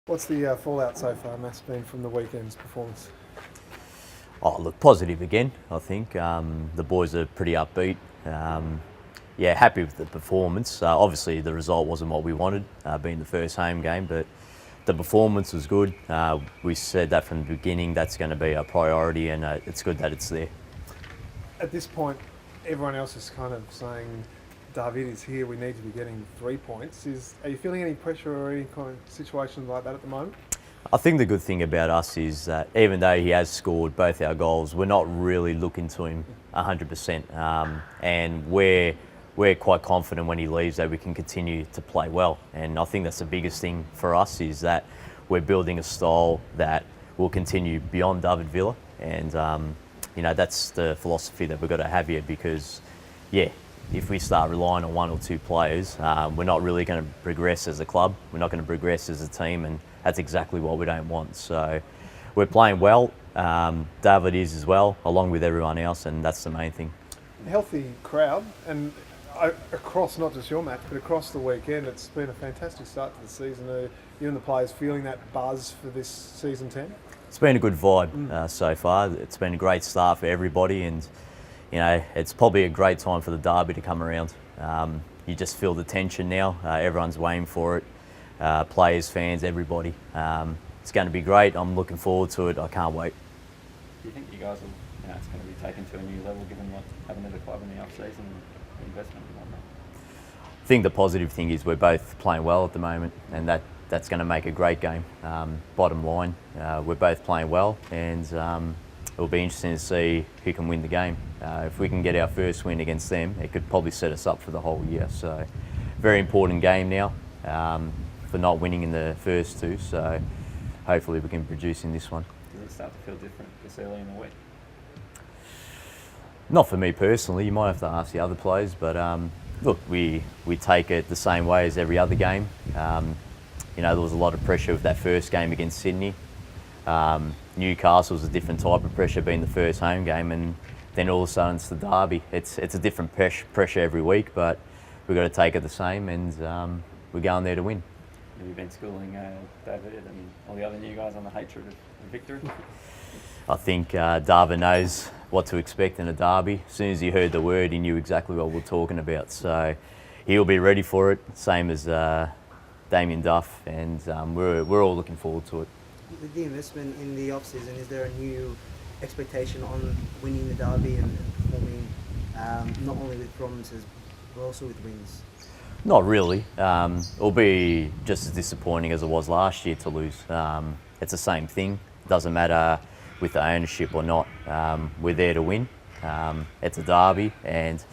What's the fallout so far, Mass, been from the weekend's performance? Oh, look, positive again, I think. The boys are pretty upbeat. Happy with the performance. Obviously, the result wasn't what we wanted, being the first home game, but the performance was good. We said that from the beginning, that's going to be a priority, and it's good that it's there. At this point, everyone else is kind of saying, David is here, we need to be getting 3 points. Are you feeling any pressure or any kind of situation like that at the moment? I think the good thing about us is that even though he has scored both our goals, we're not really looking to him 100%. And we're quite confident when he leaves that we can continue to play well. And I think that's the biggest thing for us, is that we're building a style that will continue beyond David Villa. And, that's the philosophy that we've got to have here, because, if we start relying on one or two players, we're not really going to progress as a club. We're not going to progress as a team, and that's exactly what we don't want. So we're playing well. David is as well, along with everyone else, and that's the main thing. A healthy crowd, and across not just your match, but across the weekend, it's been a fantastic start to the season. Are you and the players feeling that buzz for this season 10? It's been a good vibe so far. It's been a great start for everybody, and it's probably a great time for the derby to come around. You just feel the tension now. Everyone's waiting for it. Players, fans, everybody. It's going to be great. I'm looking forward to it. I can't wait. Do you think you guys will, it's going to be taken to a new level given what happened to the club in the off-season and the investment and whatnot? I think the positive thing is we're both playing well at the moment, and that's going to make a great game. Bottom line, we're both playing well, and it'll be interesting to see who can win the game. If we can get our first win against them, it could probably set us up for the whole year. So, very important game now for not winning in the first two. So, hopefully we can produce in this one. Does it start to feel different this early in the week? Not for me personally. You might have to ask the other players, but look, we take it the same way as every other game. There was a lot of pressure with that first game against Sydney. Newcastle was a different type of pressure, being the first home game, and then all of a sudden it's the derby. It's a different pressure every week, but we've got to take it the same, and we're going there to win. Have you been schooling David and all the other new guys on the hatred of victory? I think David knows what to expect in a derby. As soon as he heard the word, he knew exactly what we're talking about. So he'll be ready for it, same as Damien Duff, and we're all looking forward to it. With the investment in the off-season, is there a new expectation on winning the derby and performing not only with performances but also with wins? Not really. It'll be just as disappointing as it was last year to lose. It's the same thing. It doesn't matter with the ownership or not. We're there to win. It's a derby, and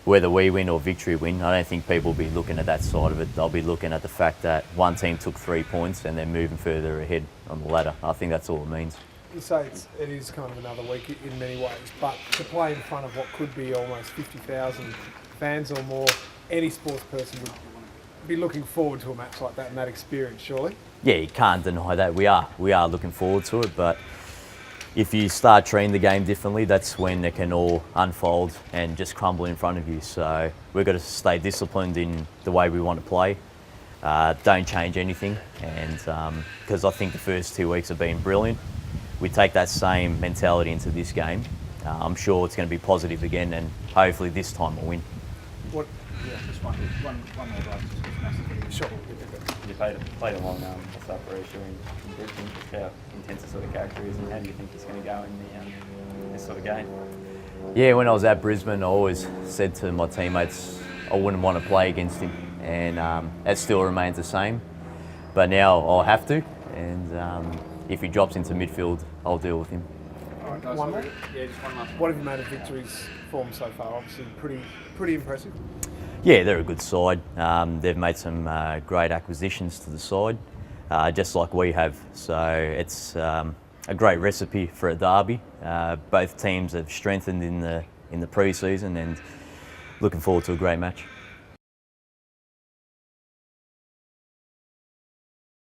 whether we win or Victory win, I don't think people will be looking at that side of it. They'll be looking at the fact that one team took 3 points and they're moving further ahead on the ladder. I think that's all it means. You say it is kind of another week in many ways, but to play in front of what could be almost 50,000 fans or more, any sports person would be looking forward to a match like that and that experience, surely? Yeah, you can't deny that. We are looking forward to it, but if you start treating the game differently, that's when it can all unfold and just crumble in front of you. So we've got to stay disciplined in the way we want to play. Don't change anything, and because I think the first 2 weeks have been brilliant, we take that same mentality into this game. I'm sure it's going to be positive again, and hopefully this time we'll win. Just one more guys. Sure. You played a long South ratio in Brisbane. Just how intense a sort of character is, and how do you think he's going to go in this sort of game? Yeah, when I was at Brisbane, I always said to my teammates I wouldn't want to play against him, and that still remains the same. But now I'll have to, and if he drops into midfield, I'll deal with him. All right, one more? Yeah, just one last one. What have you made of Victory's form so far? Obviously pretty impressive. Yeah, they're a good side. They've made some great acquisitions to the side, just like we have. So it's a great recipe for a derby. Both teams have strengthened in the pre-season, and looking forward to a great match.